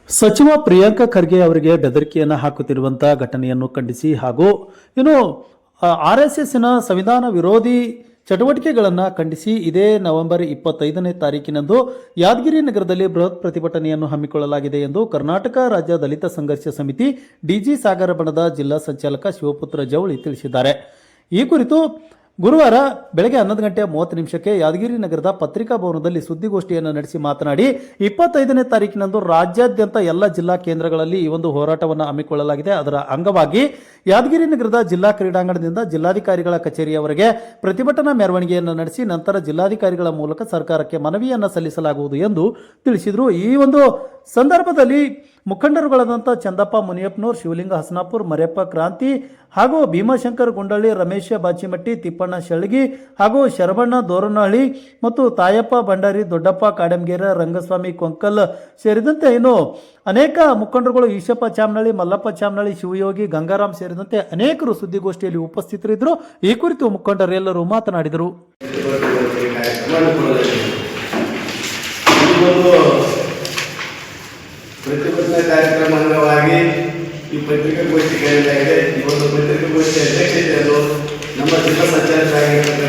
ಸಚಿವ ಪ್ರಿಯಾಂಕ ಖರ್ಗೆ ಅವರಿಗೆ ಬೆದರಿಕೆಯನ್ನು ಹಾಕುತ್ತಿರುವಂತಹ ಘಟನೆಯನ್ನು ಖಂಡಿಸಿ ಹಾಗೂ RSSನ ಸಂವಿಧಾನ ವಿರೋಧಿ ಚಟುವಟಿಕೆಗಳನ್ನು ಖಂಡಿಸಿ ಇದೇ ನವೆಂಬರ್ 25ನೇ ತಾರೀಕಿನಂದು ಯಾದಗಿರಿ ನಗರದಲ್ಲಿ ಬೃಹತ್ ಪ್ರತಿಭಟನೆಯನ್ನು ಹಮ್ಮಿಕೊಳ್ಳಲಾಗಿದೆ ಎಂದು ಕರ್ನಾಟಕ ರಾಜ್ಯ ದಲಿತ ಸಂಘರ್ಷ ಸಮಿತಿ ಡಿಜಿ ಸಾಗರ ಬಣದ ಜಿಲ್ಲಾ ಸಂಚಾಲಕ ಶಿವಪುತ್ರ ಜವಳಿ ತಿಳಿಸಿದ್ದಾರೆ. ಈ ಕುರಿತು ಗುರುವಾರ ಬೆಳಗ್ಗೆ 11:30 ಯಾದಗಿರಿ ನಗರದ ಪತ್ರಿಕಾ ಭವನದಲ್ಲಿ ಸುದ್ದಿಗೋಷ್ಠಿಯನ್ನು ನಡೆಸಿ ಮಾತನಾಡಿ 25ನೇ ತಾರೀಕಿನಂದು ರಾಜ್ಯಾದ್ಯಂತ ಎಲ್ಲ ಜಿಲ್ಲಾ ಕೇಂದ್ರಗಳಲ್ಲಿ ಈ ಒಂದು ಹೋರಾಟವನ್ನು ಹಮ್ಮಿಕೊಳ್ಳಲಾಗಿದೆ. ಅದರ ಅಂಗವಾಗಿ ಯಾದಗಿರಿ ನಗರದ ಜಿಲ್ಲಾ ಕ್ರೀಡಾಂಗಣದಿಂದ ಜಿಲ್ಲಾಧಿಕಾರಿಗಳ ಕಚೇರಿಯವರೆಗೆ ಪ್ರತಿಭಟನಾ ಮೆರವಣಿಗೆಯನ್ನು ನಡೆಸಿ ನಂತರ ಜಿಲ್ಲಾಧಿಕಾರಿಗಳ ಮೂಲಕ ಸರ್ಕಾರಕ್ಕೆ ಮನವಿಯನ್ನು ಸಲ್ಲಿಸಲಾಗುವುದು ಎಂದು ತಿಳಿಸಿದರು. ಈ ಒಂದು ಸಂದರ್ಭದಲ್ಲಿ ಮುಖಂಡರುಗಳಾದಂಥ ಚಂದಪ್ಪ ಮುನಿಯಪ್ಪನೂರ್, ಶಿವಲಿಂಗ ಹಸನಾಪುರ್, ಮರ್ಯಪ್ಪ ಕ್ರಾಂತಿ ಹಾಗೂ ಭೀಮಾಶಂಕರ್ ಗುಂಡಳ್ಳಿ, ರಮೇಶ ಬಾಚಿಮಟ್ಟಿ, ತಿಪ್ಪಣ್ಣ ಶೆಳಗಿ ಹಾಗೂ ಶರಬಣ್ಣ ದೋರನಹಳ್ಳಿ ಮತ್ತು ತಾಯಪ್ಪ ಭಂಡಾರಿ, ದೊಡ್ಡಪ್ಪ ಕಾಡಂಗೇರ, ರಂಗಸ್ವಾಮಿ ಕೊಂಕಲ್ ಸೇರಿದಂತೆ ಇನ್ನು ಅನೇಕ ಮುಖಂಡರುಗಳು, ಈಶಪ್ಪ ಚಾಮನಹಳ್ಳಿ, ಮಲ್ಲಪ್ಪ ಚಾಮನಹಳ್ಳಿ, ಶಿವಯೋಗಿ, ಗಂಗಾರಾಮ್ ಸೇರಿದಂತೆ ಅನೇಕರು ಸುದ್ದಿಗೋಷ್ಠಿಯಲ್ಲಿ ಉಪಸ್ಥಿತರಿದ್ದರು. ಈ ಕುರಿತು ಮುಖಂಡರೆಲ್ಲರೂ ಮಾತನಾಡಿದರು. ಪ್ರತಿಭಟನಾ ಕಾರ್ಯಕ್ರಮ ಅಂಗವಾಗಿ ಈ ಪತ್ರಿಕಾಗೋಷ್ಠಿ ಕರೆಯಲಾಗಿದೆ. ಈ ಒಂದು ಪತ್ರಿಕಾಗೋಷ್ಠಿ ಅಧ್ಯಕ್ಷತೆಯನ್ನು ನಮ್ಮ ಜಿಲ್ಲಾ ಸಂಚಾಲಕರಾಗಿರ್ತಕ್ಕಂಥ